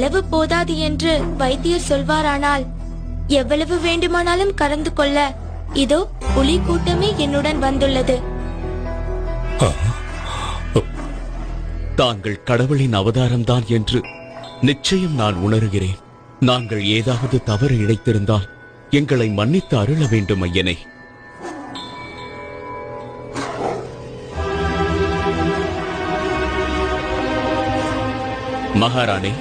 அளவு போதாது என்று வைத்தியர் சொல்வாரானால் எவ்வளவு வேண்டுமானாலும் கலந்து கொள்ள இதோ புலி கூட்டமே என்னுடன் வந்துள்ளது. தாங்கள் கடவுளின் அவதாரம்தான் என்று நிச்சயம் நான் உணர்கிறேன். நாங்கள் ஏதாவது தவறு இழைத்திருந்தால் எங்களை மன்னித்து அருள வேண்டும் ஐயனே. மகாராணி,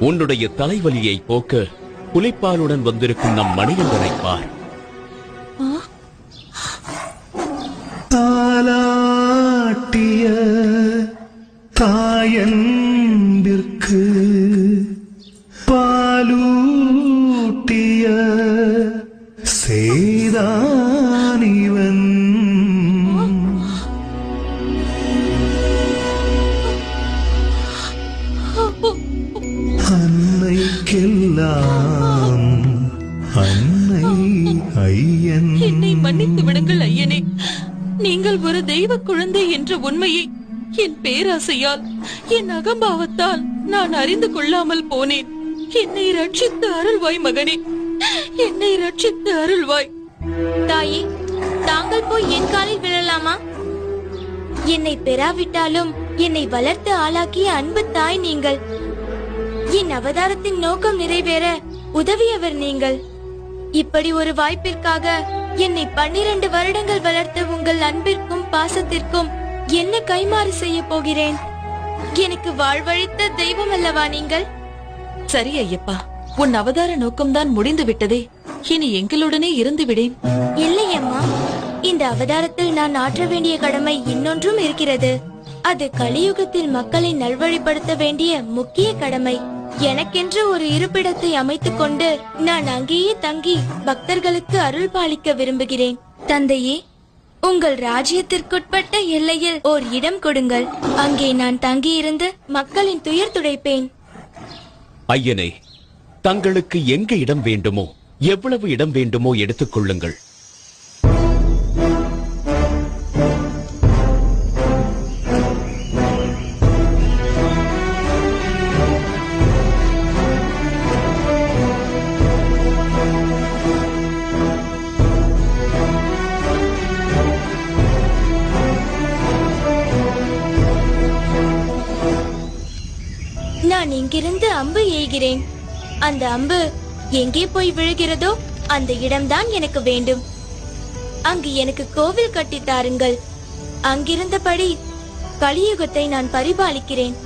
உன்னுடைய தலைவலியை போக்க புலிப்பாலுடன் வந்திருக்கும் நம் மணிகண்டனை பார். தாலாட்டிய தாயன்பிற்கு பாலூட்டிய சேதானிவன் அன்னைக்கெல்லாம் அன்னை ஐயன். என்னை மன்னித்து விடுங்கள் ஐயனே. நீங்கள் ஒரு தெய்வ குழந்தை என்ற உண்மையை என் பேராசையால், என் அகம்பாவத்தால் நான் அறிந்து கொள்ளாமல் போனேன். என்னை ரட்சித்து அருள்வாய் மகனே, என்னை ரட்சித்து அருள்வாய். தாயே, தாங்கள் போய் என் காலில் விழலாமா? என்னை பெறாவிட்டாலும் என்னை வளர்த்து ஆளாக்கிய அன்பு தாய் நீங்கள். என் அவதாரத்தின் நோக்கம் நிறைவேற உதவியவர் நீங்கள். இப்படி ஒரு வாய்ப்பிற்காக என்னை 12 வருடங்கள் வளர்த்த உங்கள் அன்பிற்கும் பாசத்திற்கும் என்ன கைமாறு செய்ய போகிறேன்? எனக்கு வாழ்வழித்த தெய்வம் அல்லவா நீங்கள்? சரி ஐயப்பா, உன் அவதார நோக்கம்தான் முடிந்து விட்டதே. இனி எங்களுடனே இருந்து விடேன். இல்லை அம்மா, இந்த அவதாரத்தில் நான் ஆற்ற வேண்டிய கடமை இன்னொன்றும் இருக்கிறது. அது கலியுகத்தில் மக்களை நல்வழிப்படுத்த வேண்டிய முக்கிய கடமை. எனக்கென்று ஒரு இருப்பிடத்தை அமைத்துக் கொண்டு நான் அங்கேயே தங்கி பக்தர்களுக்கு அருள் பாலிக்க விரும்புகிறேன். தந்தையே, உங்கள் ராஜ்யத்திற்குட்பட்ட எல்லையில் ஓர் இடம் கொடுங்கள். அங்கே நான் தங்கியிருந்து மக்களின் துயர் துடைப்பேன். ஐயனே, தங்களுக்கு எங்க இடம் வேண்டுமோ, எவ்வளவு இடம் வேண்டுமோ எடுத்துக் கொள்ளுங்கள். நான் இங்கிருந்து அம்பு எய்கிறேன். அந்த அம்பு எங்கே போய் விழுகிறதோ அந்த இடம்தான் எனக்கு வேண்டும். அங்கு எனக்கு கோவில் கட்டி தாருங்கள். அங்கிருந்தபடி கலியுகத்தை நான் பரிபாலிக்கிறேன்.